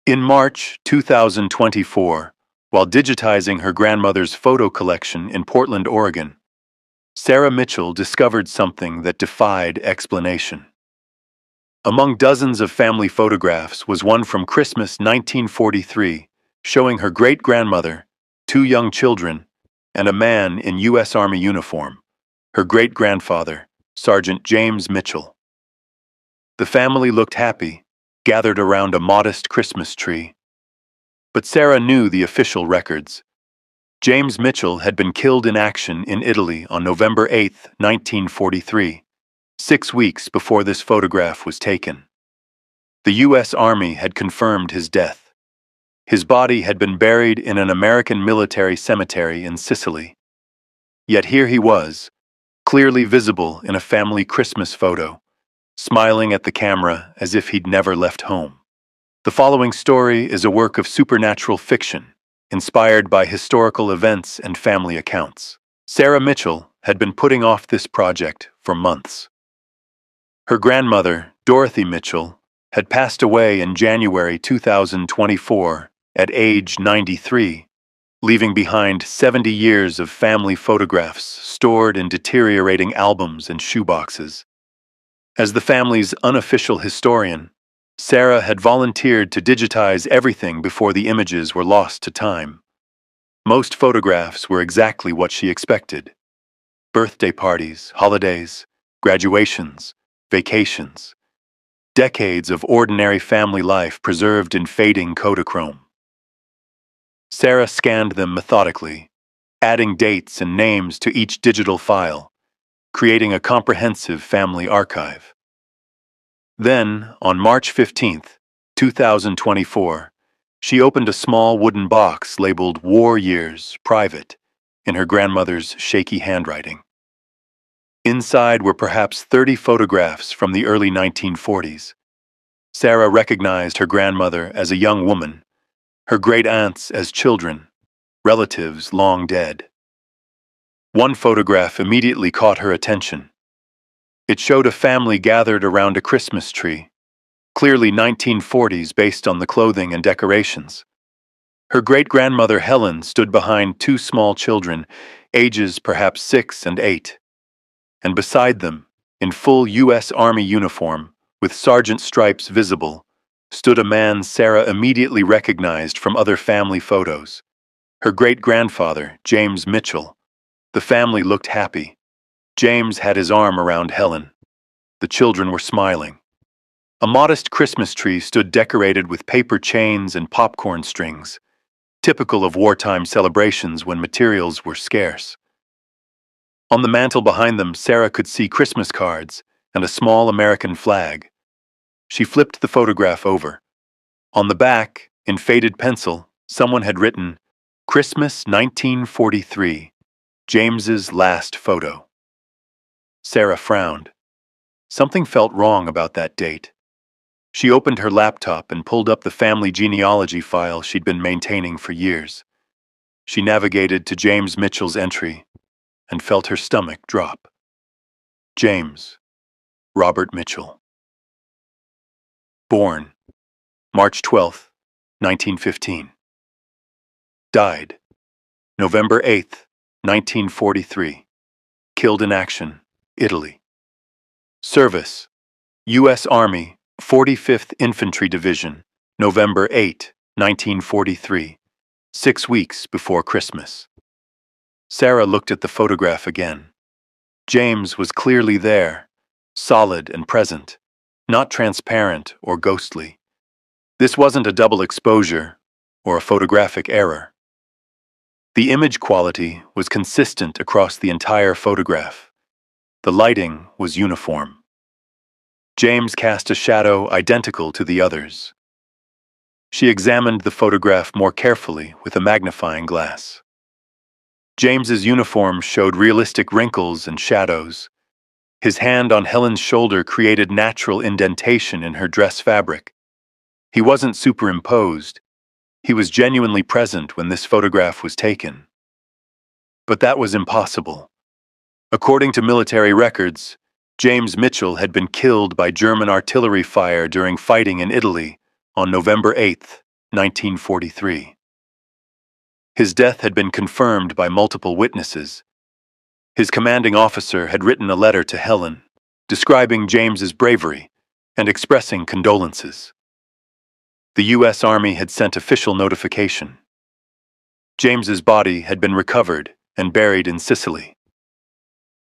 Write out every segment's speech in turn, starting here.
In March 2024, while digitizing her grandmother's photo collection in Portland, Oregon, Sarah Mitchell discovered something that defied explanation. Among dozens of family photographs was one from Christmas 1943, showing her great-grandmother, two young children, and a man in U.S. Army uniform, her great-grandfather, Sergeant James Mitchell. The family looked happy, gathered around a modest Christmas tree. But Sarah knew the official records. James Mitchell had been killed in action in Italy on November 8, 1943, 6 weeks before this photograph was taken. The U.S. Army had confirmed his death. His body had been buried in an American military cemetery in Sicily. Yet here he was, clearly visible in a family Christmas photo, smiling at the camera as if he'd never left home. The following story is a work of supernatural fiction, inspired by historical events and family accounts. Sarah Mitchell had been putting off this project for months. Her grandmother, Dorothy Mitchell, had passed away in January 2024 at age 93, leaving behind 70 years of family photographs stored in deteriorating albums and shoeboxes. As the family's unofficial historian, Sarah had volunteered to digitize everything before the images were lost to time. Most photographs were exactly what she expected: birthday parties, holidays, graduations, vacations. Decades of ordinary family life preserved in fading Kodachrome. Sarah scanned them methodically, adding dates and names to each digital file, creating a comprehensive family archive. Then, on March 15, 2024, she opened a small wooden box labeled War Years, Private, in her grandmother's shaky handwriting. Inside were perhaps 30 photographs from the early 1940s. Sarah recognized her grandmother as a young woman, her great-aunts as children, relatives long dead. One photograph immediately caught her attention. It showed a family gathered around a Christmas tree, clearly 1940s based on the clothing and decorations. Her great-grandmother Helen stood behind two small children, ages perhaps 6 and 8. And beside them, in full U.S. Army uniform, with sergeant stripes visible, stood a man Sarah immediately recognized from other family photos. Her great-grandfather, James Mitchell. The family looked happy. James had his arm around Helen. The children were smiling. A modest Christmas tree stood decorated with paper chains and popcorn strings, typical of wartime celebrations when materials were scarce. On the mantel behind them, Sarah could see Christmas cards and a small American flag. She flipped the photograph over. On the back, in faded pencil, someone had written, "Christmas 1943, James's last photo." Sarah frowned. Something felt wrong about that date. She opened her laptop and pulled up the family genealogy file she'd been maintaining for years. She navigated to James Mitchell's entry and felt her stomach drop. James Robert Mitchell. Born March 12, 1915. Died November 8, 1943. Killed in action, Italy. Service: U.S. Army, 45th Infantry Division, November 8, 1943, 6 weeks before Christmas. Sarah looked at the photograph again. James was clearly there, solid and present, not transparent or ghostly. This wasn't a double exposure or a photographic error. The image quality was consistent across the entire photograph. The lighting was uniform. James cast a shadow identical to the others. She examined the photograph more carefully with a magnifying glass. James's uniform showed realistic wrinkles and shadows. His hand on Helen's shoulder created natural indentation in her dress fabric. He wasn't superimposed. He was genuinely present when this photograph was taken. But that was impossible. According to military records, James Mitchell had been killed by German artillery fire during fighting in Italy on November 8, 1943. His death had been confirmed by multiple witnesses. His commanding officer had written a letter to Helen, describing James's bravery and expressing condolences. The U.S. Army had sent official notification. James's body had been recovered and buried in Sicily.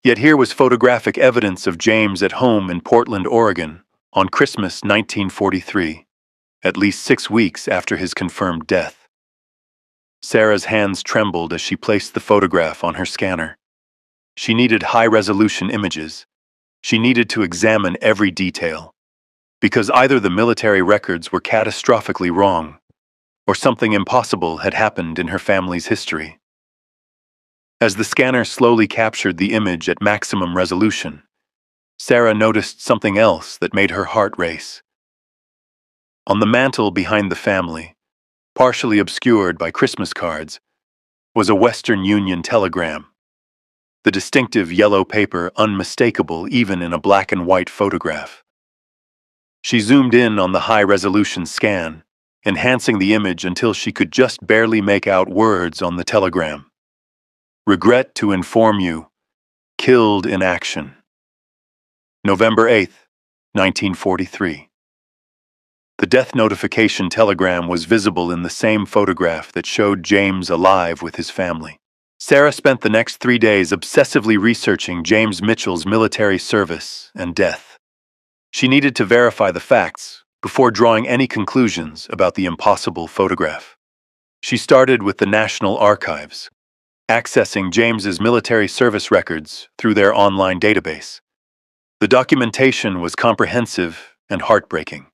Yet here was photographic evidence of James at home in Portland, Oregon, on Christmas 1943, at least 6 weeks after his confirmed death. Sarah's hands trembled as she placed the photograph on her scanner. She needed high-resolution images. She needed to examine every detail, because either the military records were catastrophically wrong, or something impossible had happened in her family's history. As the scanner slowly captured the image at maximum resolution, Sarah noticed something else that made her heart race. On the mantel behind the family, partially obscured by Christmas cards, was a Western Union telegram. The distinctive yellow paper unmistakable even in a black and white photograph. She zoomed in on the high-resolution scan, enhancing the image until she could just barely make out words on the telegram. Regret to inform you, killed in action. November 8, 1943. The death notification telegram was visible in the same photograph that showed James alive with his family. Sarah spent the next 3 days obsessively researching James Mitchell's military service and death. She needed to verify the facts before drawing any conclusions about the impossible photograph. She started with the National Archives, accessing James's military service records through their online database. The documentation was comprehensive and heartbreaking.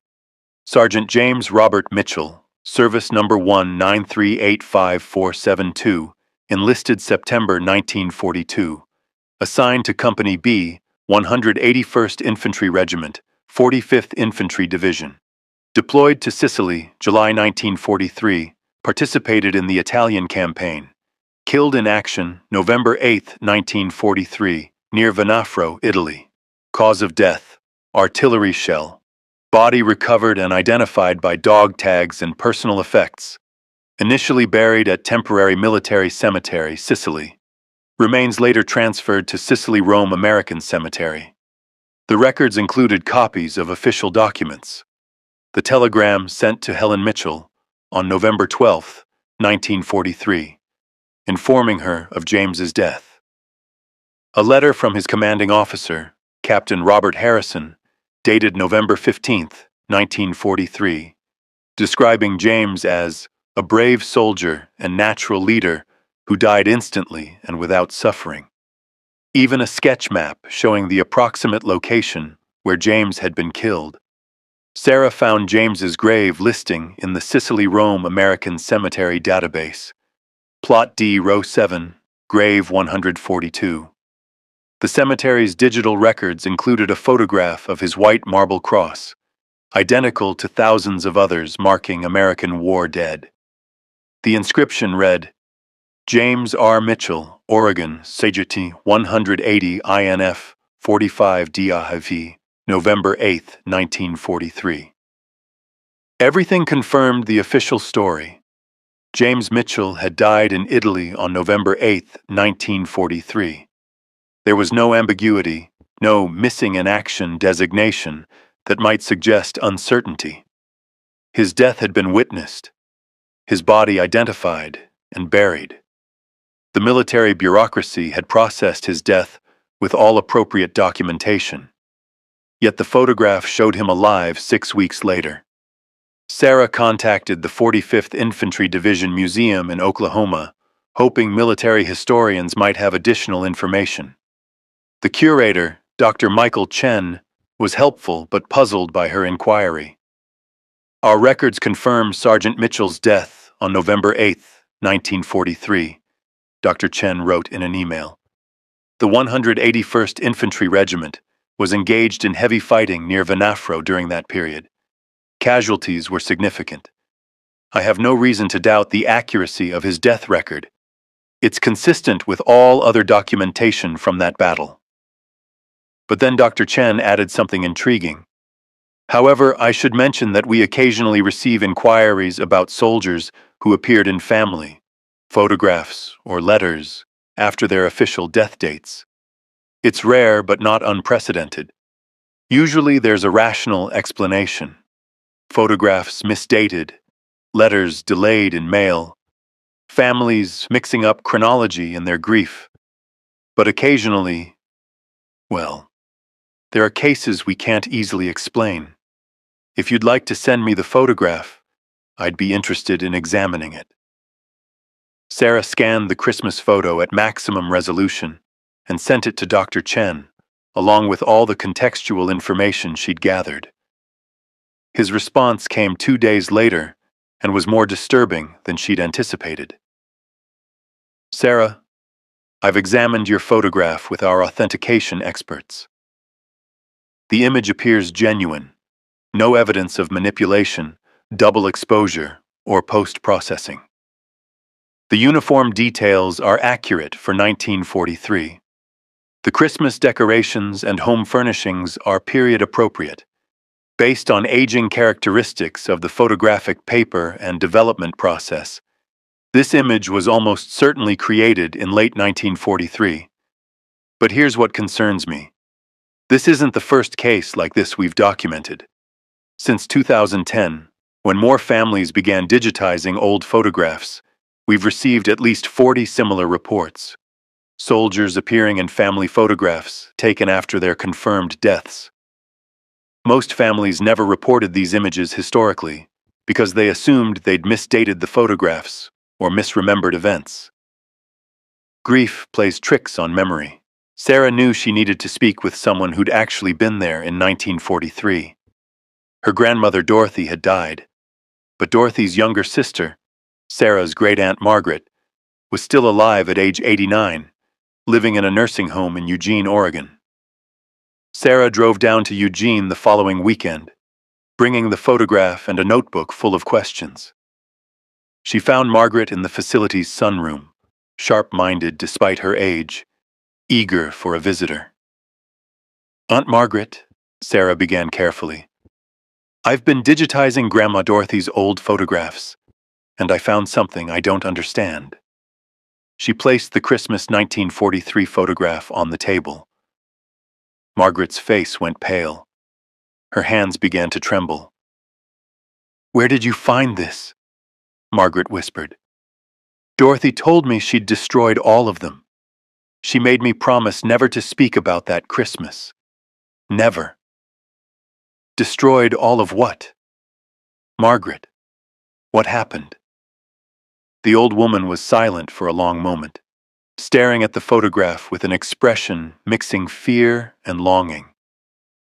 Sergeant James Robert Mitchell, Service Number 193854472, enlisted September 1942, assigned to Company B, 181st Infantry Regiment, 45th Infantry Division. Deployed to Sicily, July 1943, participated in the Italian campaign. Killed in action, November 8, 1943, near Venafro, Italy. Cause of death, artillery shell. Body recovered and identified by dog tags and personal effects. Initially buried at temporary military cemetery, Sicily. Remains later transferred to Sicily Rome American Cemetery. The records included copies of official documents. The telegram sent to Helen Mitchell on November 12, 1943, informing her of James's death. A letter from his commanding officer, Captain Robert Harrison, dated November 15, 1943, describing James as a brave soldier and natural leader who died instantly and without suffering. Even a sketch map showing the approximate location where James had been killed. Sarah found James's grave listing in the Sicily Rome American Cemetery database. Plot D, Row 7, Grave 142. The cemetery's digital records included a photograph of his white marble cross, identical to thousands of others marking American war dead. The inscription read, James R. Mitchell, Oregon, Sagety 180 INF 45 DIV, November 8, 1943. Everything confirmed the official story. James Mitchell had died in Italy on November 8, 1943. There was no ambiguity, no missing in action designation that might suggest uncertainty. His death had been witnessed, his body identified and buried. The military bureaucracy had processed his death with all appropriate documentation. Yet the photograph showed him alive 6 weeks later. Sarah contacted the 45th Infantry Division Museum in Oklahoma, hoping military historians might have additional information. The curator, Dr. Michael Chen, was helpful but puzzled by her inquiry. Our records confirm Sergeant Mitchell's death on November 8, 1943, Dr. Chen wrote in an email. The 181st Infantry Regiment was engaged in heavy fighting near Venafro during that period. Casualties were significant. I have no reason to doubt the accuracy of his death record. It's consistent with all other documentation from that battle. But then Dr. Chen added something intriguing. However, I should mention that we occasionally receive inquiries about soldiers who appeared in family, photographs, or letters after their official death dates. It's rare but not unprecedented. Usually there's a rational explanation. Photographs misdated, letters delayed in mail, families mixing up chronology in their grief. But occasionally, well, there are cases we can't easily explain. If you'd like to send me the photograph, I'd be interested in examining it. Sarah scanned the Christmas photo at maximum resolution and sent it to Dr. Chen, along with all the contextual information she'd gathered. His response came 2 days later and was more disturbing than she'd anticipated. Sarah, I've examined your photograph with our authentication experts. The image appears genuine, no evidence of manipulation, double exposure, or post-processing. The uniform details are accurate for 1943. The Christmas decorations and home furnishings are period appropriate, based on aging characteristics of the photographic paper and development process. This image was almost certainly created in late 1943. But here's what concerns me. This isn't the first case like this we've documented. Since 2010, when more families began digitizing old photographs, we've received at least 40 similar reports. Soldiers appearing in family photographs taken after their confirmed deaths. Most families never reported these images historically because they assumed they'd misdated the photographs or misremembered events. Grief plays tricks on memory. Sarah knew she needed to speak with someone who'd actually been there in 1943. Her grandmother Dorothy had died, but Dorothy's younger sister, Sarah's great-aunt Margaret, was still alive at age 89, living in a nursing home in Eugene, Oregon. Sarah drove down to Eugene the following weekend, bringing the photograph and a notebook full of questions. She found Margaret in the facility's sunroom, sharp-minded despite her age, eager for a visitor. "Aunt Margaret," Sarah began carefully, "I've been digitizing Grandma Dorothy's old photographs, and I found something I don't understand." She placed the Christmas 1943 photograph on the table. Margaret's face went pale. Her hands began to tremble. "Where did you find this?" Margaret whispered. "Dorothy told me she'd destroyed all of them. She made me promise never to speak about that Christmas. Never." "Destroyed all of what?" "Margaret, what happened?" The old woman was silent for a long moment, staring at the photograph with an expression mixing fear and longing.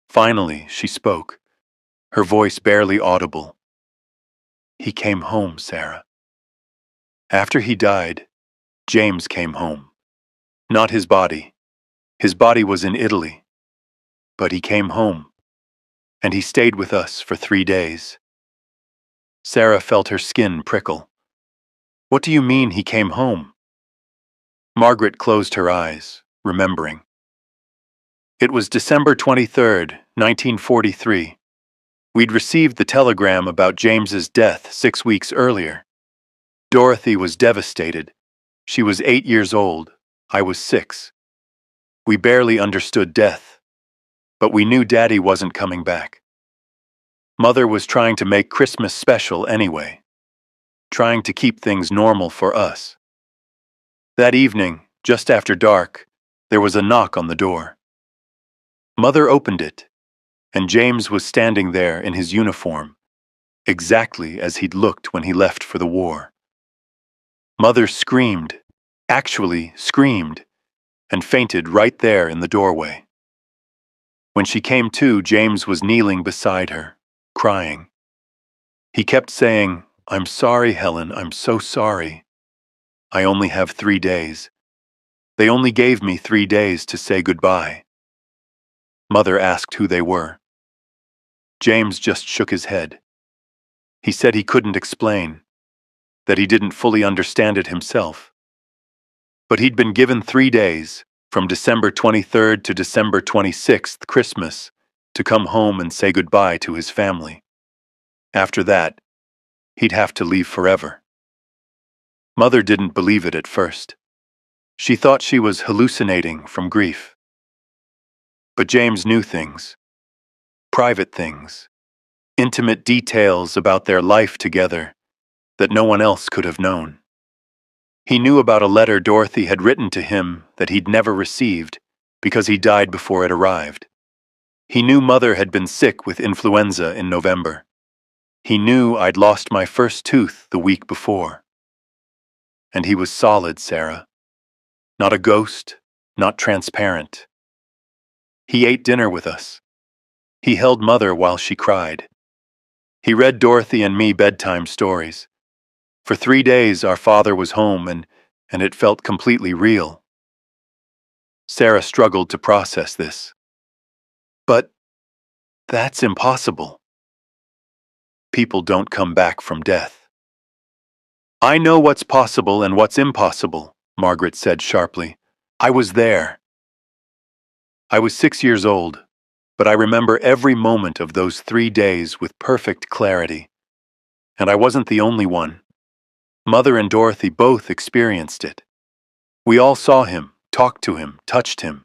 Finally, she spoke, her voice barely audible. "He came home, Sarah. After he died, James came home. Not his body. His body was in Italy. But he came home, and he stayed with us for 3 days." Sarah felt her skin prickle. "What do you mean he came home?" Margaret closed her eyes, remembering. "It was December 23rd, 1943. We'd received the telegram about James's death 6 weeks earlier. Dorothy was devastated. She was 8 years old. I was 6. We barely understood death, but we knew Daddy wasn't coming back. Mother was trying to make Christmas special anyway, trying to keep things normal for us. That evening, just after dark, there was a knock on the door. Mother opened it, and James was standing there in his uniform, exactly as he'd looked when he left for the war. Mother screamed, actually screamed, and fainted right there in the doorway. When she came to, James was kneeling beside her, crying. He kept saying, "I'm sorry, Helen, I'm so sorry. I only have 3 days. They only gave me 3 days to say goodbye." Mother asked who they were. James just shook his head. He said he couldn't explain, that he didn't fully understand it himself. But he'd been given 3 days, from December 23rd to December 26th, Christmas, to come home and say goodbye to his family. After that, he'd have to leave forever. Mother didn't believe it at first. She thought she was hallucinating from grief. But James knew things, private things, intimate details about their life together that no one else could have known. He knew about a letter Dorothy had written to him that he'd never received because he died before it arrived. He knew Mother had been sick with influenza in November. He knew I'd lost my first tooth the week before. And he was solid, Sarah. Not a ghost, not transparent. He ate dinner with us. He held Mother while she cried. He read Dorothy and me bedtime stories. For 3 days our father was home and it felt completely real. Sarah struggled to process this. But that's impossible. People don't come back from death. I know what's possible and what's impossible, Margaret said sharply. I was there. I was 6 years old, but I remember every moment of those 3 days with perfect clarity. And I wasn't the only one. Mother and Dorothy both experienced it. We all saw him, talked to him, touched him.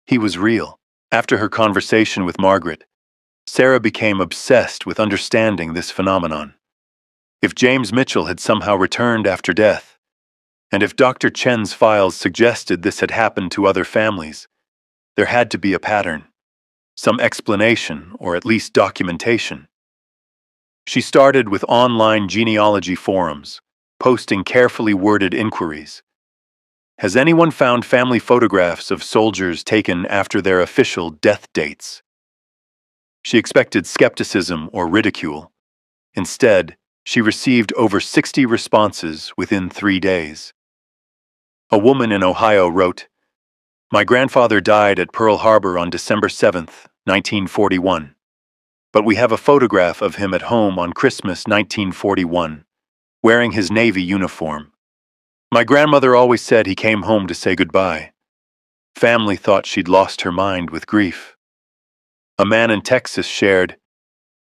He was real. After her conversation with Margaret, Sarah became obsessed with understanding this phenomenon. If James Mitchell had somehow returned after death, and if Dr. Chen's files suggested this had happened to other families, there had to be a pattern, some explanation or at least documentation. She started with online genealogy forums, posting carefully worded inquiries. Has anyone found family photographs of soldiers taken after their official death dates? She expected skepticism or ridicule. Instead, she received over 60 responses within 3 days. A woman in Ohio wrote, "My grandfather died at Pearl Harbor on December 7th, 1941. But we have a photograph of him at home on Christmas 1941, wearing his Navy uniform. My grandmother always said he came home to say goodbye. Family thought she'd lost her mind with grief." A man in Texas shared,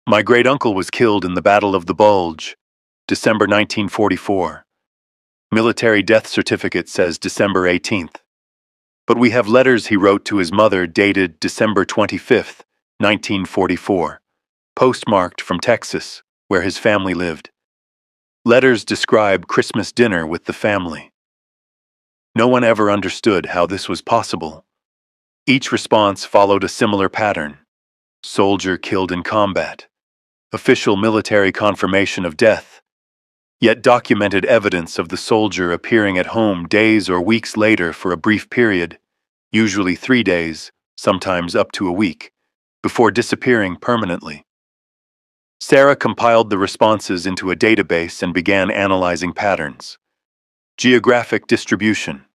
"My great-uncle was killed in the Battle of the Bulge, December 1944. Military death certificate says December 18th. But we have letters he wrote to his mother dated December 25th, 1944, postmarked from Texas, where his family lived. Letters describe Christmas dinner with the family." No one ever understood how this was possible. Each response followed a similar pattern. Soldier killed in combat. Official military confirmation of death. Yet documented evidence of the soldier appearing at home days or weeks later for a brief period, usually 3 days, sometimes up to a week, before disappearing permanently. Sarah compiled the responses into a database and began analyzing patterns. Geographic distribution.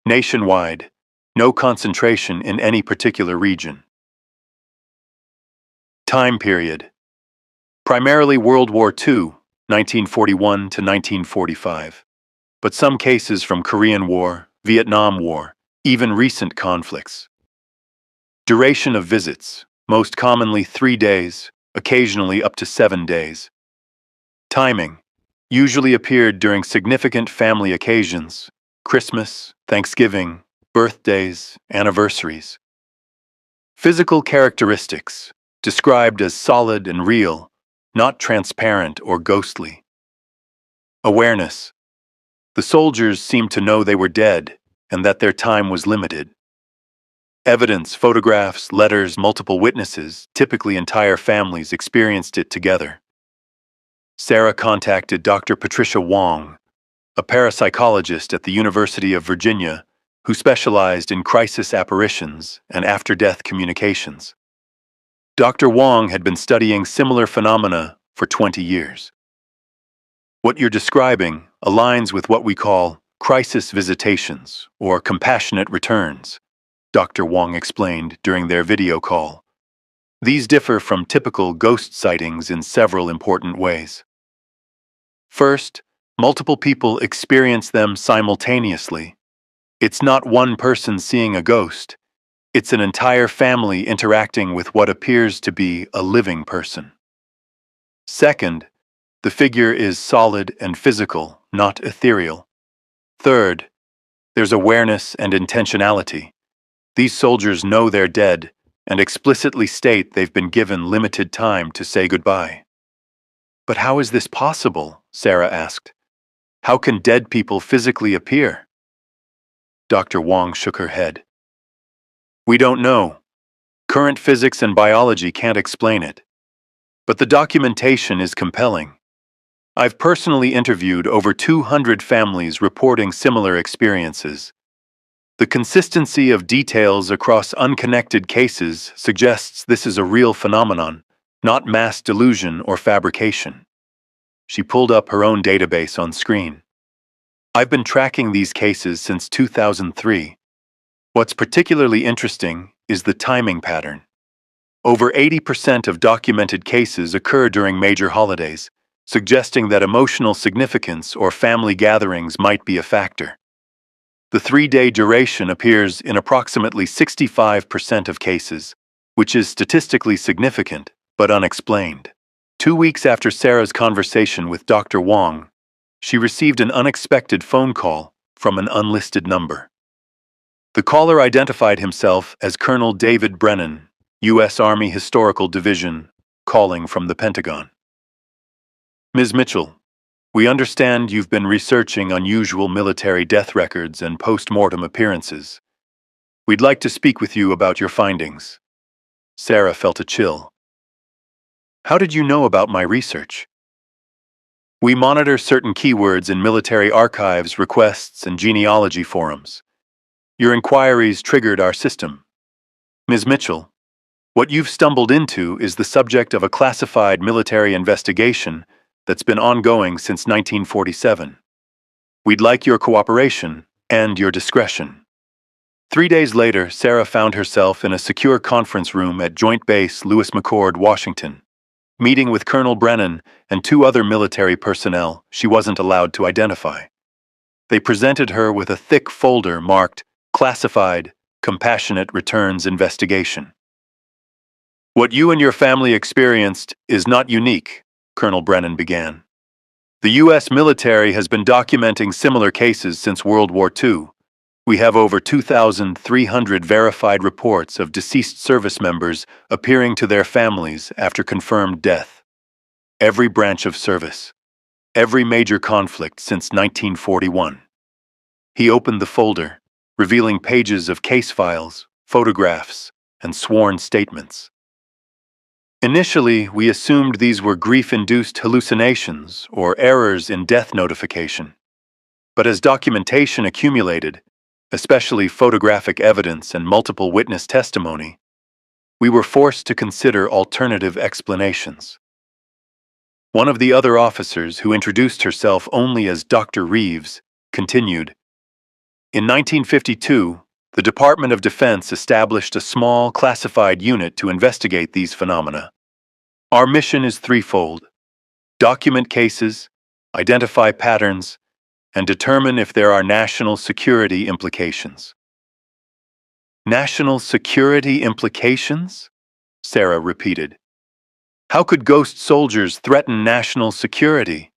Nationwide. No concentration in any particular region. Time period. Primarily World War II, 1941 to 1945. But some cases from Korean War, Vietnam War, even recent conflicts. Duration of visits. Most commonly 3 days, occasionally up to 7 days. Timing. Usually appeared during significant family occasions, Christmas, Thanksgiving, birthdays, anniversaries. Physical characteristics. Described as solid and real, not transparent or ghostly. Awareness. The soldiers seemed to know they were dead and that their time was limited. Evidence, photographs, letters, multiple witnesses, typically entire families experienced it together. Sarah contacted Dr. Patricia Wong, a parapsychologist at the University of Virginia who specialized in crisis apparitions and after-death communications. Dr. Wong had been studying similar phenomena for 20 years. What you're describing aligns with what we call crisis visitations or compassionate returns, Dr. Wong explained during their video call. These differ from typical ghost sightings in several important ways. First, multiple people experience them simultaneously. It's not one person seeing a ghost. It's an entire family interacting with what appears to be a living person. Second, the figure is solid and physical, not ethereal. Third, there's awareness and intentionality. These soldiers know they're dead and explicitly state they've been given limited time to say goodbye. But how is this possible? Sarah asked. How can dead people physically appear? Dr. Wong shook her head. We don't know. Current physics and biology can't explain it. But the documentation is compelling. I've personally interviewed over 200 families reporting similar experiences. The consistency of details across unconnected cases suggests this is a real phenomenon, not mass delusion or fabrication. She pulled up her own database on screen. I've been tracking these cases since 2003. What's particularly interesting is the timing pattern. Over 80% of documented cases occur during major holidays, suggesting that emotional significance or family gatherings might be a factor. The 3-day duration appears in approximately 65% of cases, which is statistically significant but unexplained. 2 weeks after Sarah's conversation with Dr. Wong, she received an unexpected phone call from an unlisted number. The caller identified himself as Colonel David Brennan, U.S. Army Historical Division, calling from the Pentagon. Ms. Mitchell, we understand you've been researching unusual military death records and post-mortem appearances. We'd like to speak with you about your findings. Sarah felt a chill. How did you know about my research? We monitor certain keywords in military archives, requests, and genealogy forums. Your inquiries triggered our system. Ms. Mitchell, what you've stumbled into is the subject of a classified military investigation that's been ongoing since 1947. We'd like your cooperation and your discretion. 3 days later, Sarah found herself in a secure conference room at Joint Base Lewis McChord, Washington, meeting with Colonel Brennan and 2 other military personnel she wasn't allowed to identify. They presented her with a thick folder marked Classified Compassionate Returns Investigation. What you and your family experienced is not unique, Colonel Brennan began. The U.S. military has been documenting similar cases since World War II. We have over 2,300 verified reports of deceased service members appearing to their families after confirmed death. Every branch of service. Every major conflict since 1941. He opened the folder, revealing pages of case files, photographs, and sworn statements. Initially, we assumed these were grief-induced hallucinations or errors in death notification. But as documentation accumulated, especially photographic evidence and multiple witness testimony, we were forced to consider alternative explanations. One of the other officers, who introduced herself only as Dr. Reeves, continued, in 1952, the Department of Defense established a small, classified unit to investigate these phenomena. Our mission is threefold: document cases, identify patterns, and determine if there are national security implications. National security implications? Sarah repeated. How could ghost soldiers threaten national security?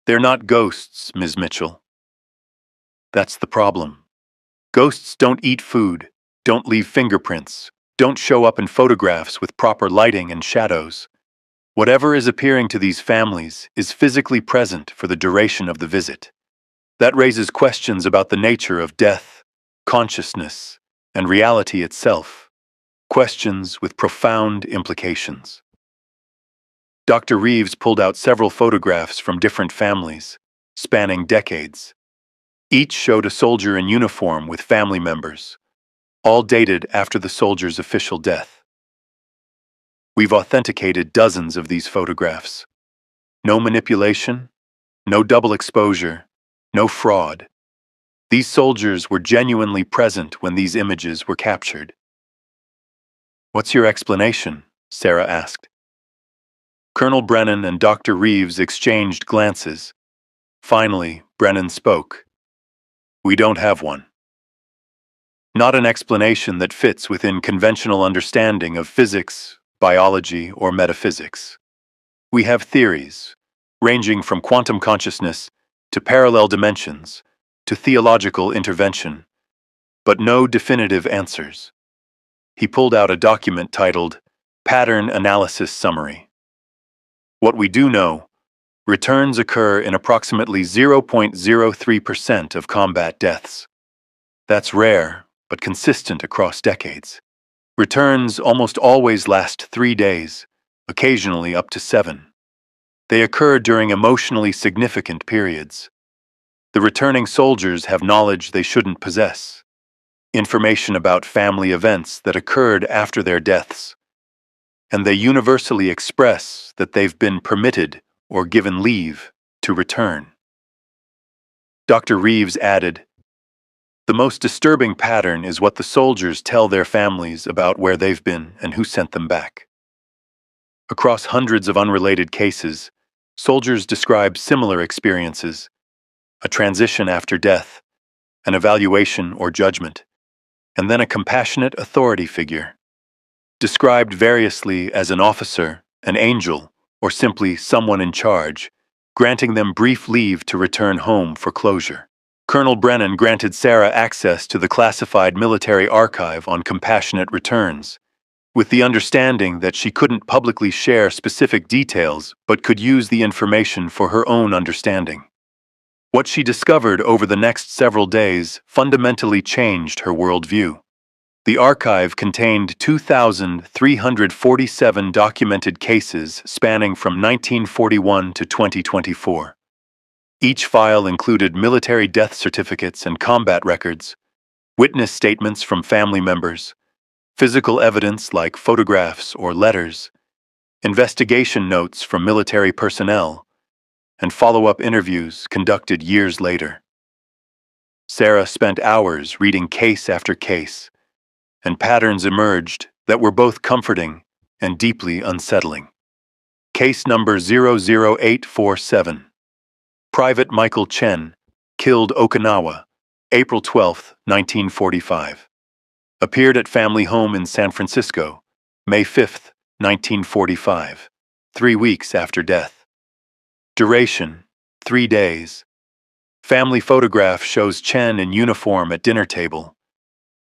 They're not ghosts, Ms. Mitchell. That's the problem. Ghosts don't eat food, don't leave fingerprints, don't show up in photographs with proper lighting and shadows. Whatever is appearing to these families is physically present for the duration of the visit. That raises questions about the nature of death, consciousness, and reality itself. Questions with profound implications. Dr. Reeves pulled out several photographs from different families, spanning decades. Each showed a soldier in uniform with family members, all dated after the soldier's official death. We've authenticated dozens of these photographs. No manipulation, no double exposure, no fraud. These soldiers were genuinely present when these images were captured. What's your explanation? Sarah asked. Colonel Brennan and Dr. Reeves exchanged glances. Finally, Brennan spoke. We don't have one. not an explanation that fits within conventional understanding of physics, biology, or metaphysics. We have theories, ranging from quantum consciousness to parallel dimensions to theological intervention, but no definitive answers. He pulled out a document titled Pattern Analysis Summary. What we do know, returns occur in approximately 0.03% of combat deaths. That's rare, but consistent across decades. Returns almost always last 3 days, occasionally up to 7. They occur during emotionally significant periods. The returning soldiers have knowledge they shouldn't possess, information about family events that occurred after their deaths, and they universally express that they've been permitted or given leave to return. Dr. Reeves added, "The most disturbing pattern is what the soldiers tell their families about where they've been and who sent them back." Across hundreds of unrelated cases, soldiers describe similar experiences: a transition after death, an evaluation or judgment, and then a compassionate authority figure, described variously as an officer, an angel, or simply someone in charge, granting them brief leave to return home for closure. Colonel Brennan granted Sarah access to the classified military archive on compassionate returns, with the understanding that she couldn't publicly share specific details but could use the information for her own understanding. What she discovered over the next several days fundamentally changed her worldview. The archive contained 2,347 documented cases spanning from 1941 to 2024. Each file included military death certificates and combat records, witness statements from family members, physical evidence like photographs or letters, investigation notes from military personnel, and follow-up interviews conducted years later. Sarah spent hours reading case after case, and patterns emerged that were both comforting and deeply unsettling. Case number 00847. Private Michael Chen, killed Okinawa, April 12, 1945. Appeared at family home in San Francisco, May 5, 1945, 3 weeks after death. Duration, 3 days. Family photograph shows Chen in uniform at dinner table.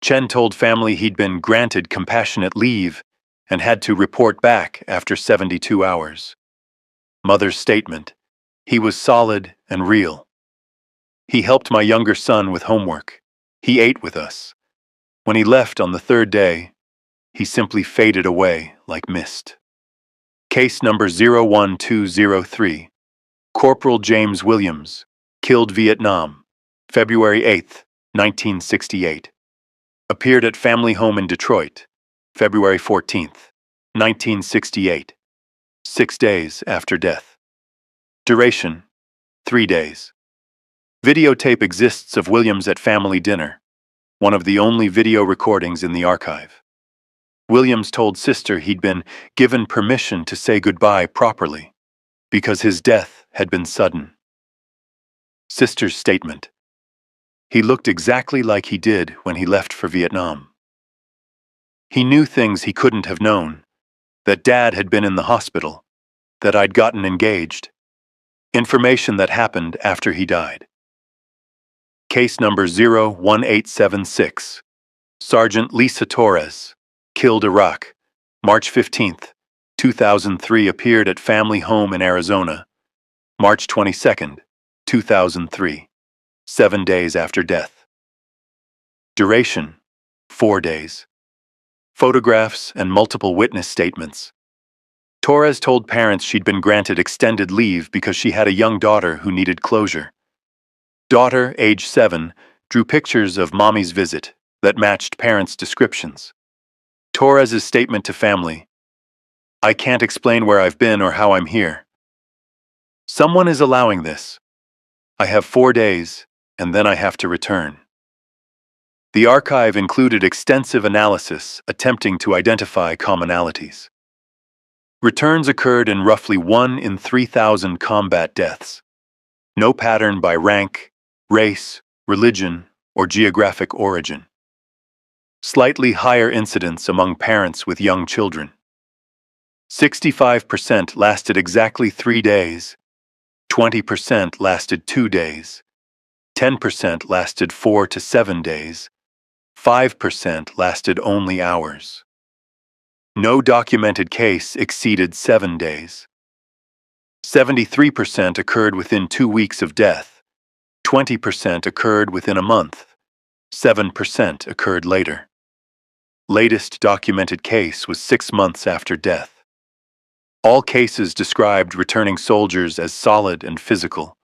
Chen told family he'd been granted compassionate leave and had to report back after 72 hours. Mother's statement: "He was solid and real. He helped my younger son with homework. He ate with us. When he left on the 3rd day, he simply faded away like mist." Case number 01203. Corporal James Williams, killed Vietnam, February 8, 1968. Appeared at family home in Detroit, February 14, 1968, 6 days after death. Duration, 3 days. Videotape exists of Williams at family dinner, one of the only video recordings in the archive. Williams told sister he'd been given permission to say goodbye properly because his death had been sudden. Sister's statement: "He looked exactly like he did when he left for Vietnam. He knew things he couldn't have known, that Dad had been in the hospital, that I'd gotten engaged, information that happened after he died." Case number 01876. Sergeant Lisa Torres, killed Iraq, March 15, 2003. Appeared at family home in Arizona, March 22, 2003, 7 days after death. Duration, 4 days. Photographs and multiple witness statements. Torres told parents she'd been granted extended leave because she had a young daughter who needed closure. Daughter, age 7, drew pictures of Mommy's visit that matched parents' descriptions. Torres's statement to family: "I can't explain where I've been or how I'm here. Someone is allowing this. I have 4 days, and then I have to return." The archive included extensive analysis attempting to identify commonalities. Returns occurred in roughly 1 in 3,000 combat deaths. No pattern by rank, race, religion, or geographic origin. Slightly higher incidence among parents with young children. 65% lasted exactly 3 days, 20% lasted 2 days, 10% lasted 4 to 7 days, 5% lasted only hours. No documented case exceeded 7 days. 73% occurred within 2 weeks of death, 20% occurred within a month, 7% occurred later. Latest documented case was 6 months after death. All cases described returning soldiers as solid and physical,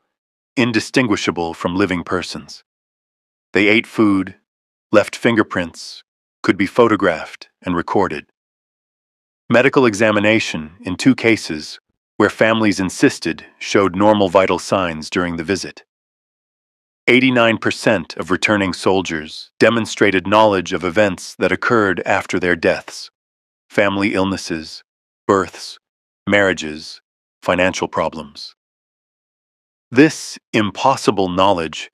indistinguishable from living persons. They ate food, left fingerprints, could be photographed and recorded. Medical examination in 2 cases, where families insisted, showed normal vital signs during the visit. 89% of returning soldiers demonstrated knowledge of events that occurred after their deaths: family illnesses, births, marriages, financial problems. This impossible knowledge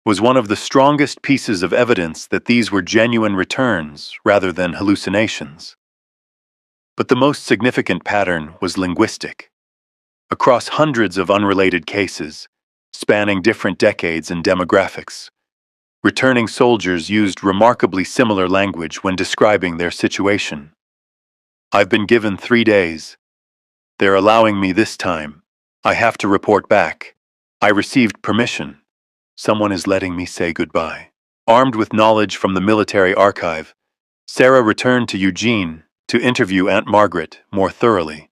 was one of the strongest pieces of evidence that these were genuine returns rather than hallucinations. But the most significant pattern was linguistic. Across hundreds of unrelated cases, spanning different decades and demographics, returning soldiers used remarkably similar language when describing their situation. "I've been given 3 days. They're allowing me this time. I have to report back. I received permission. Someone is letting me say goodbye." Armed with knowledge from the military archive, Sarah returned to Eugene to interview Aunt Margaret more thoroughly.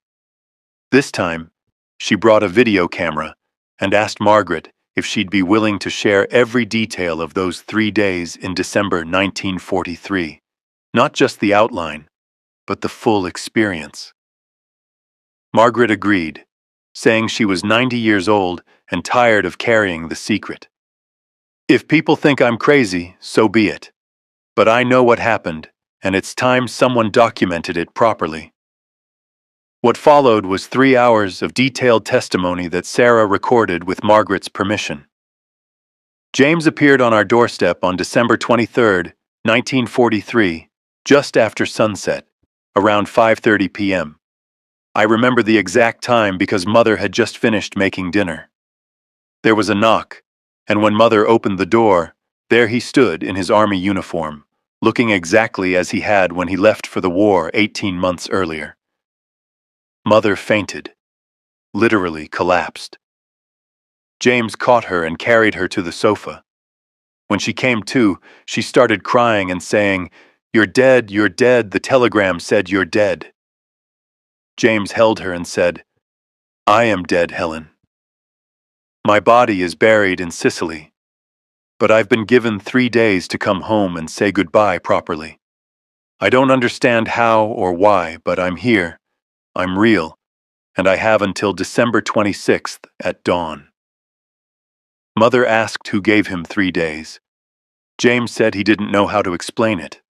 This time, she brought a video camera and asked Margaret if she'd be willing to share every detail of those 3 days in December 1943. Not just the outline, but the full experience. Margaret agreed, saying she was 90 years old and tired of carrying the secret. "If people think I'm crazy, so be it. But I know what happened, and it's time someone documented it properly." What followed was 3 hours of detailed testimony that Sarah recorded with Margaret's permission. James appeared on our doorstep on December 23, 1943, just after sunset, around 5:30 p.m. I remember the exact time because Mother had just finished making dinner. There was a knock, and when Mother opened the door, there he stood in his army uniform, looking exactly as he had when he left for the war 18 months earlier. Mother fainted, literally collapsed. James caught her and carried her to the sofa. When she came to, she started crying and saying, you're dead, the telegram said you're dead." James held her and said, "I am dead, Helen. My body is buried in Sicily, but I've been given 3 days to come home and say goodbye properly. I don't understand how or why, but I'm here, I'm real, and I have until December 26th at dawn." Mother asked who gave him 3 days. James said he didn't know how to explain it.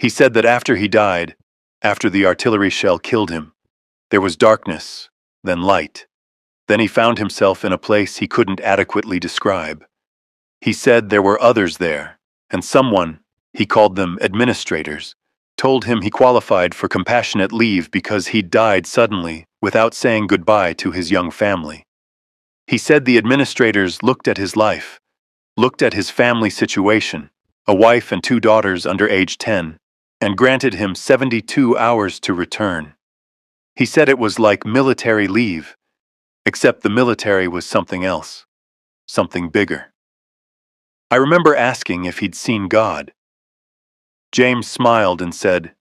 He said that after he died, after the artillery shell killed him, there was darkness, then light. Then he found himself in a place he couldn't adequately describe. He said there were others there, and someone, he called them administrators, told him he qualified for compassionate leave because he'd died suddenly without saying goodbye to his young family. He said the administrators looked at his life, looked at his family situation, a wife and 2 daughters under age 10, and granted him 72 hours to return. He said it was like military leave, except the military was something else, something bigger. I remember asking if he'd seen God. James smiled and said,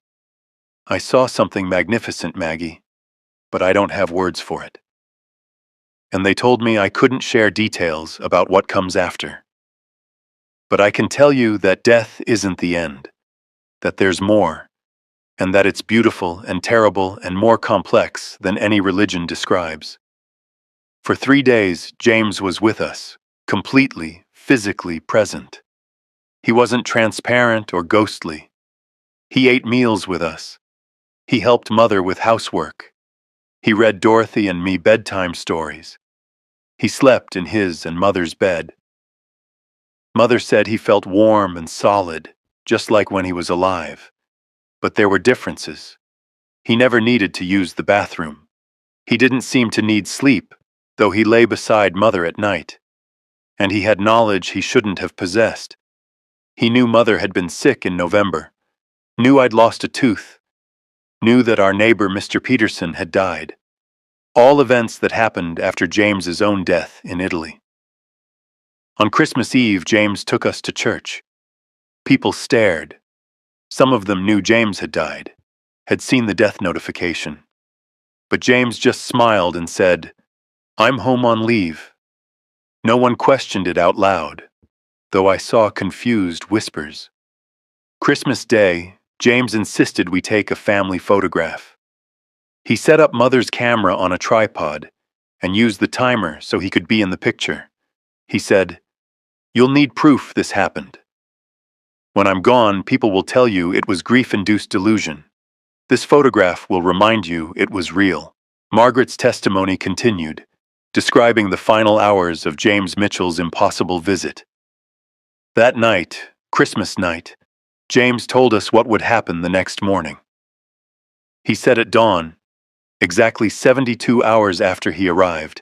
"I saw something magnificent, Maggie, but I don't have words for it." And they told me I couldn't share details about what comes after. But I can tell you that death isn't the end, that there's more, and that it's beautiful and terrible and more complex than any religion describes. For 3 days, James was with us, completely, physically present. He wasn't transparent or ghostly. He ate meals with us. He helped Mother with housework. He read Dorothy and me bedtime stories. He slept in his and Mother's bed. Mother said he felt warm and solid, just like when he was alive. But there were differences. He never needed to use the bathroom. He didn't seem to need sleep, though he lay beside Mother at night. And he had knowledge he shouldn't have possessed. He knew Mother had been sick in November, knew I'd lost a tooth, knew that our neighbor Mr. Peterson had died. All events that happened after James's own death in Italy. On Christmas Eve, James took us to church. People stared. Some of them knew James had died, had seen the death notification. But James just smiled and said, "I'm home on leave." No one questioned it out loud, though I saw confused whispers. Christmas Day, James insisted we take a family photograph. He set up Mother's camera on a tripod and used the timer so he could be in the picture. He said, "You'll need proof this happened. When I'm gone, people will tell you it was grief-induced delusion. This photograph will remind you it was real." Margaret's testimony continued, describing the final hours of James Mitchell's impossible visit. That night, Christmas night, James told us what would happen the next morning. He said at dawn, exactly 72 hours after he arrived,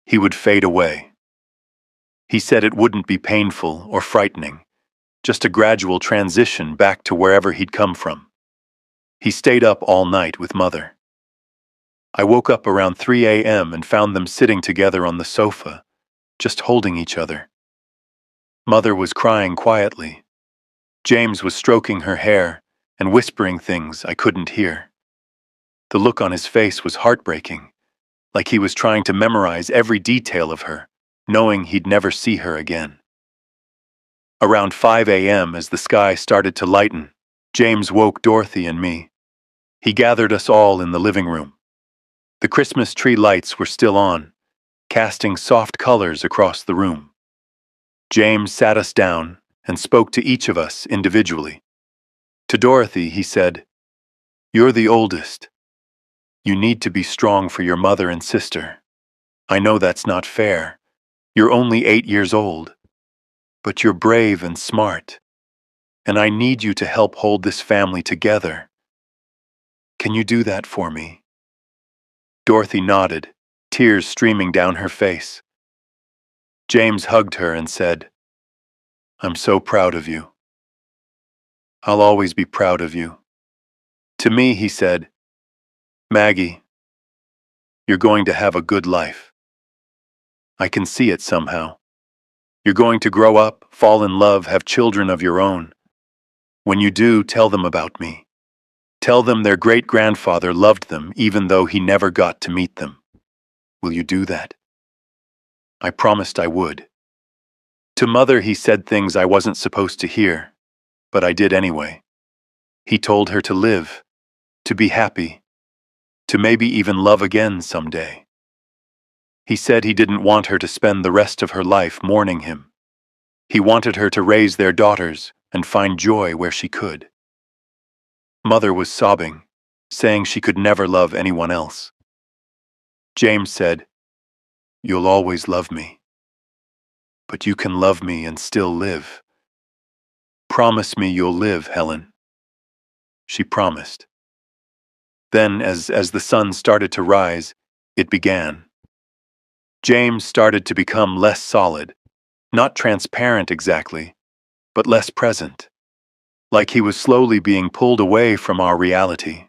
he would fade away. He said it wouldn't be painful or frightening, just a gradual transition back to wherever he'd come from. He stayed up all night with Mother. I woke up around 3 a.m. and found them sitting together on the sofa, just holding each other. Mother was crying quietly. James was stroking her hair and whispering things I couldn't hear. The look on his face was heartbreaking, like he was trying to memorize every detail of her, knowing he'd never see her again. Around 5 a.m., as the sky started to lighten, James woke Dorothy and me. He gathered us all in the living room. The Christmas tree lights were still on, casting soft colors across the room. James sat us down and spoke to each of us individually. To Dorothy, he said, "You're the oldest. You need to be strong for your mother and sister. I know that's not fair. You're only 8 years old. But you're brave and smart. And I need you to help hold this family together. Can you do that for me?" Dorothy nodded, tears streaming down her face. James hugged her and said, "I'm so proud of you. I'll always be proud of you." To me, he said, "Maggie, you're going to have a good life. I can see it somehow. You're going to grow up, fall in love, have children of your own. When you do, tell them about me. Tell them their great-grandfather loved them even though he never got to meet them. Will you do that?" I promised I would. To Mother, he said things I wasn't supposed to hear, but I did anyway. He told her to live, to be happy, to maybe even love again someday. He said he didn't want her to spend the rest of her life mourning him. He wanted her to raise their daughters and find joy where she could. Mother was sobbing, saying she could never love anyone else. James said, "You'll always love me. But you can love me and still live. Promise me you'll live, Helen." She promised. Then, as the sun started to rise, it began. James started to become less solid, not transparent exactly, but less present, like he was slowly being pulled away from our reality.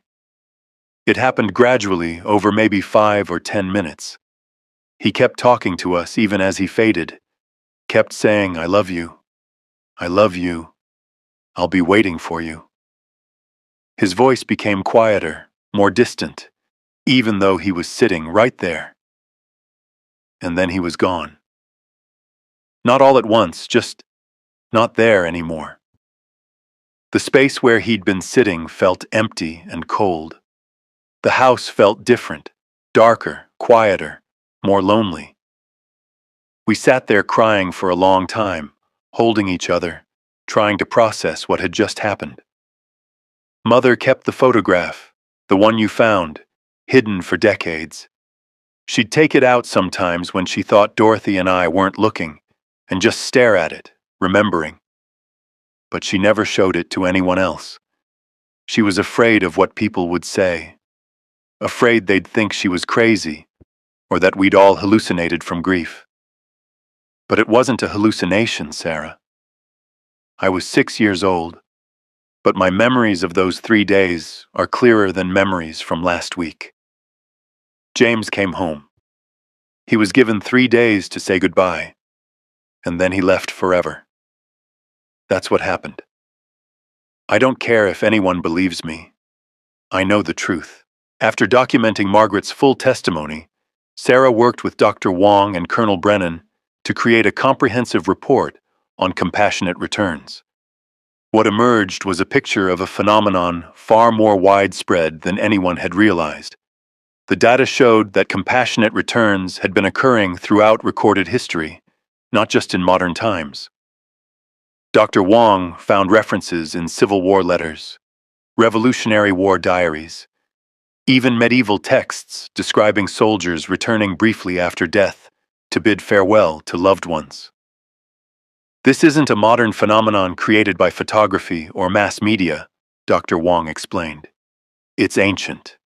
It happened gradually over maybe 5 or 10 minutes. He kept talking to us even as he faded, kept saying, "I love you. I love you. I'll be waiting for you." His voice became quieter, more distant, even though he was sitting right there. And then he was gone. Not all at once, just not there anymore. The space where he'd been sitting felt empty and cold. The house felt different, darker, quieter, more lonely. We sat there crying for a long time, holding each other, trying to process what had just happened. Mother kept the photograph, the one you found, hidden for decades. She'd take it out sometimes when she thought Dorothy and I weren't looking, and just stare at it, remembering. but she never showed it to anyone else. She was afraid of what people would say, afraid they'd think she was crazy, or that we'd all hallucinated from grief. But it wasn't a hallucination, Sarah. I was 6 years old, but my memories of those 3 days are clearer than memories from last week. James came home. He was given 3 days to say goodbye, and then he left forever. That's what happened. I don't care if anyone believes me. I know the truth. After documenting Margaret's full testimony, Sarah worked with Dr. Wong and Colonel Brennan to create a comprehensive report on compassionate returns. What emerged was a picture of a phenomenon far more widespread than anyone had realized. The data showed that compassionate returns had been occurring throughout recorded history, not just in modern times. Dr. Wong found references in Civil War letters, Revolutionary War diaries, even medieval texts describing soldiers returning briefly after death to bid farewell to loved ones. This isn't a modern phenomenon created by photography or mass media, Dr. Wong explained. It's ancient.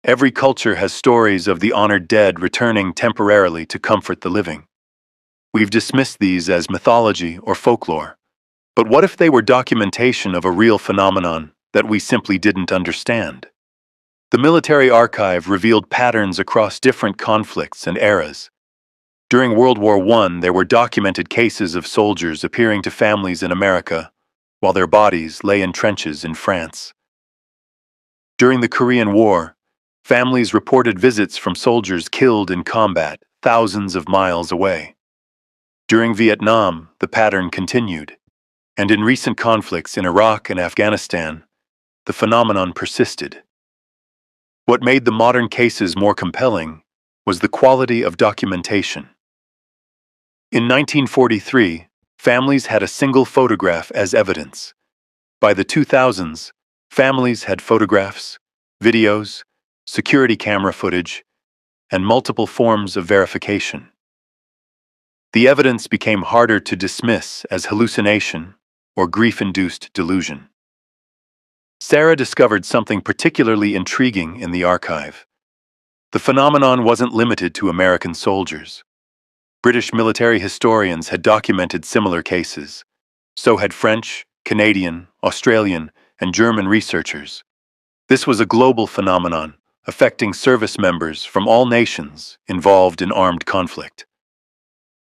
Every culture has stories of the honored dead returning temporarily to comfort the living. We've dismissed these as mythology or folklore. But what if they were documentation of a real phenomenon that we simply didn't understand? The military archive revealed patterns across different conflicts and eras. During World War I, there were documented cases of soldiers appearing to families in America, while their bodies lay in trenches in France. During the Korean War, families reported visits from soldiers killed in combat thousands of miles away. During Vietnam, the pattern continued, and in recent conflicts in Iraq and Afghanistan, the phenomenon persisted. What made the modern cases more compelling was the quality of documentation. In 1943, families had a single photograph as evidence. By the 2000s, families had photographs, videos, security camera footage, and multiple forms of verification. The evidence became harder to dismiss as hallucination or grief-induced delusion. Sarah discovered something particularly intriguing in the archive. The phenomenon wasn't limited to American soldiers. British military historians had documented similar cases. So had French, Canadian, Australian, and German researchers. This was a global phenomenon, affecting service members from all nations involved in armed conflict.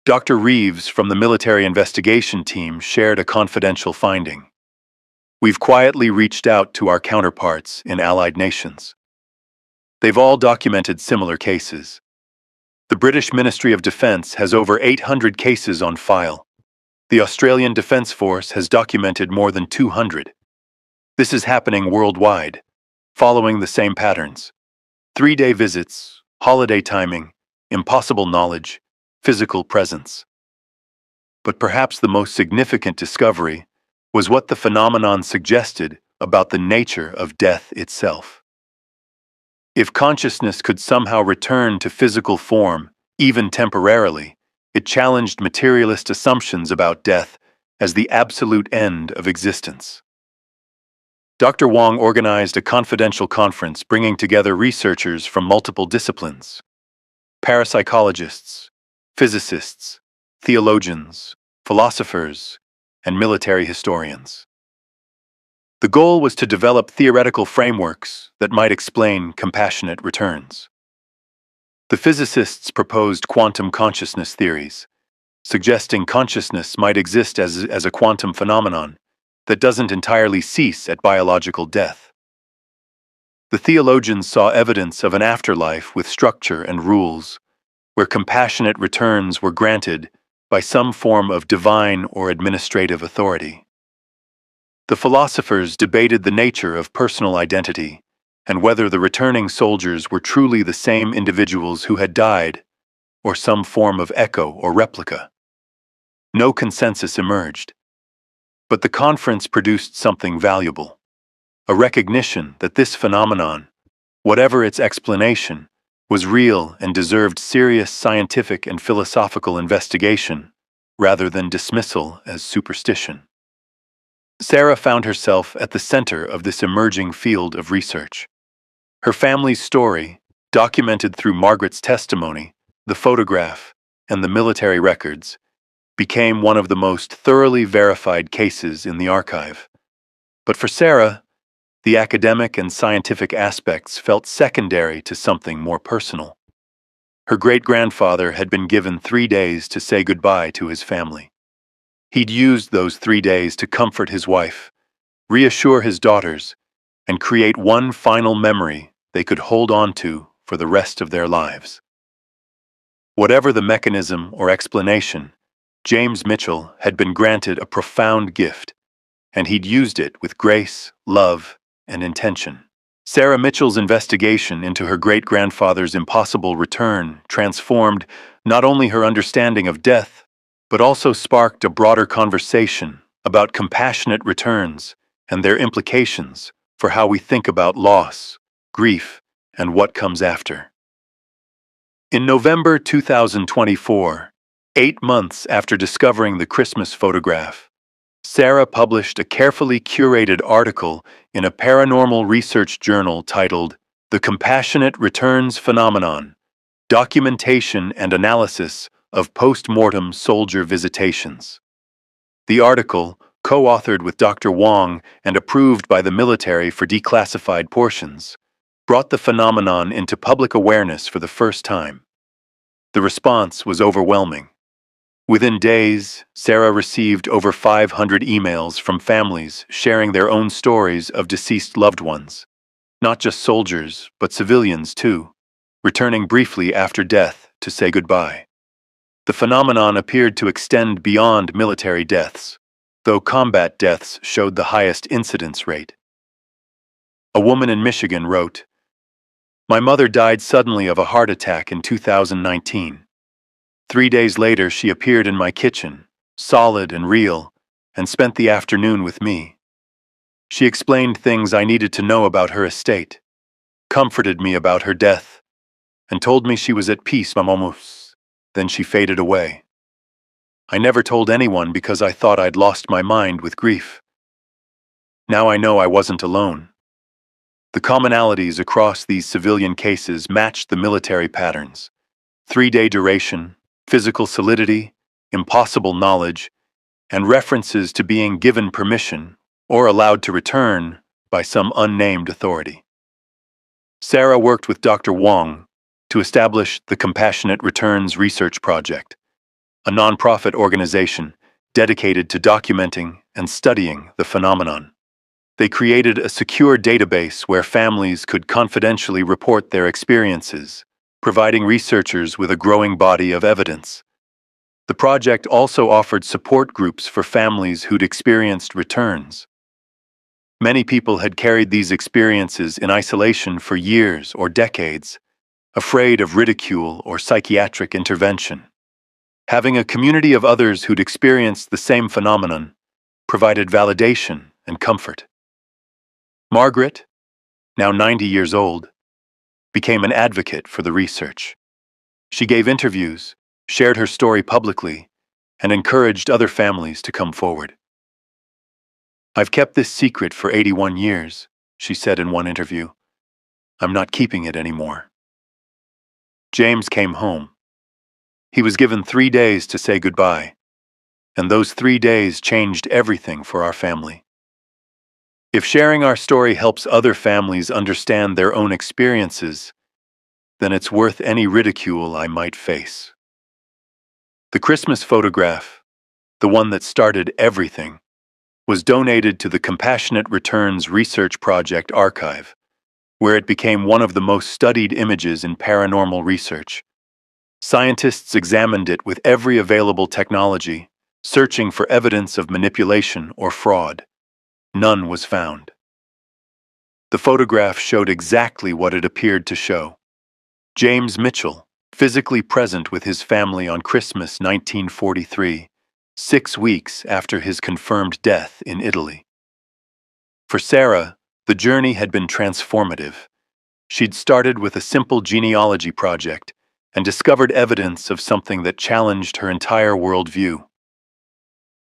Dr. Reeves from the military investigation team shared a confidential finding. We've quietly reached out to our counterparts in allied nations. They've all documented similar cases. The British Ministry of Defence has over 800 cases on file. The Australian Defence Force has documented more than 200. This is happening worldwide, following the same patterns. 3-day visits, holiday timing, impossible knowledge, physical presence. But perhaps the most significant discovery was what the phenomenon suggested about the nature of death itself. If consciousness could somehow return to physical form, even temporarily, it challenged materialist assumptions about death as the absolute end of existence. Dr. Wong organized a confidential conference bringing together researchers from multiple disciplines: parapsychologists, physicists, theologians, philosophers, and military historians. The goal was to develop theoretical frameworks that might explain compassionate returns. The physicists proposed quantum consciousness theories, suggesting consciousness might exist as a quantum phenomenon that doesn't entirely cease at biological death. The theologians saw evidence of an afterlife with structure and rules, where compassionate returns were granted by some form of divine or administrative authority. The philosophers debated the nature of personal identity and whether the returning soldiers were truly the same individuals who had died, or some form of echo or replica. No consensus emerged. But the conference produced something valuable: a recognition that this phenomenon, whatever its explanation, was real and deserved serious scientific and philosophical investigation, rather than dismissal as superstition. Sarah found herself at the center of this emerging field of research. Her family's story, documented through Margaret's testimony, the photograph, and the military records, became one of the most thoroughly verified cases in the archive. But for Sarah, the academic and scientific aspects felt secondary to something more personal. Her great-grandfather had been given 3 days to say goodbye to his family. He'd used those 3 days to comfort his wife, reassure his daughters, and create one final memory they could hold on to for the rest of their lives. Whatever the mechanism or explanation, James Mitchell had been granted a profound gift, and he'd used it with grace, love, and intention. Sarah Mitchell's investigation into her great-grandfather's impossible return transformed not only her understanding of death, but also sparked a broader conversation about compassionate returns and their implications for how we think about loss, grief, and what comes after. In November 2024, 8 months after discovering the Christmas photograph, Sarah published a carefully curated article in a paranormal research journal titled The Compassionate Returns Phenomenon: Documentation and Analysis of Post-Mortem Soldier Visitations. The article, co-authored with Dr. Wong and approved by the military for declassified portions, brought the phenomenon into public awareness for the first time. The response was overwhelming. Within days, Sarah received over 500 emails from families sharing their own stories of deceased loved ones, not just soldiers, but civilians too, returning briefly after death to say goodbye. The phenomenon appeared to extend beyond military deaths, though combat deaths showed the highest incidence rate. A woman in Michigan wrote, "My mother died suddenly of a heart attack in 2019. 3 days later, she appeared in my kitchen, solid and real, and spent the afternoon with me. She explained things I needed to know about her estate, comforted me about her death, and told me she was at peace, mamomus. Then she faded away. I never told anyone because I thought I'd lost my mind with grief. Now I know I wasn't alone." The commonalities across these civilian cases matched the military patterns: 3-day duration, physical solidity, impossible knowledge, and references to being given permission or allowed to return by some unnamed authority. Sarah worked with Dr. Wong to establish the Compassionate Returns Research Project, a nonprofit organization dedicated to documenting and studying the phenomenon. They created a secure database where families could confidentially report their experiences, providing researchers with a growing body of evidence. The project also offered support groups for families who'd experienced returns. Many people had carried these experiences in isolation for years or decades, afraid of ridicule or psychiatric intervention. Having a community of others who'd experienced the same phenomenon provided validation and comfort. Margaret, now 90 years old, became an advocate for the research. She gave interviews, shared her story publicly, and encouraged other families to come forward. "I've kept this secret for 81 years, she said in one interview. "I'm not keeping it anymore." James came home. He was given 3 days to say goodbye, and those 3 days changed everything for our family. If sharing our story helps other families understand their own experiences, then it's worth any ridicule I might face. The Christmas photograph, the one that started everything, was donated to the Compassionate Returns Research Project archive, where it became one of the most studied images in paranormal research. Scientists examined it with every available technology, searching for evidence of manipulation or fraud. None was found. The photograph showed exactly what it appeared to show. James Mitchell, physically present with his family on Christmas 1943, 6 weeks after his confirmed death in Italy. For Sarah, the journey had been transformative. She'd started with a simple genealogy project and discovered evidence of something that challenged her entire worldview.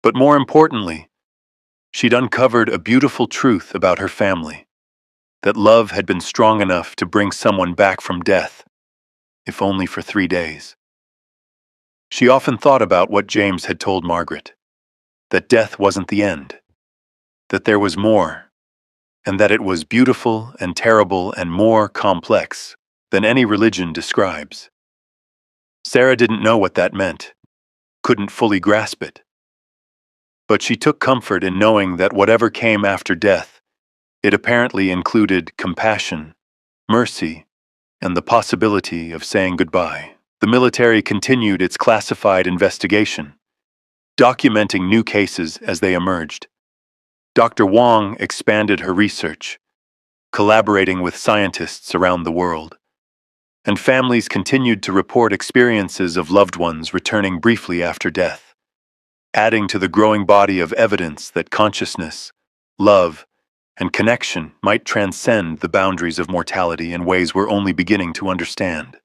But more importantly, She'd uncovered a beautiful truth about her family, that love had been strong enough to bring someone back from death, if only for 3 days. She often thought about what James had told Margaret, that death wasn't the end, that there was more, and that it was beautiful and terrible and more complex than any religion describes. Sarah didn't know what that meant, couldn't fully grasp it. But she took comfort in knowing that whatever came after death, it apparently included compassion, mercy, and the possibility of saying goodbye. The military continued its classified investigation, documenting new cases as they emerged. Dr. Wong expanded her research, collaborating with scientists around the world, and families continued to report experiences of loved ones returning briefly after death, adding to the growing body of evidence that consciousness, love, and connection might transcend the boundaries of mortality in ways we're only beginning to understand.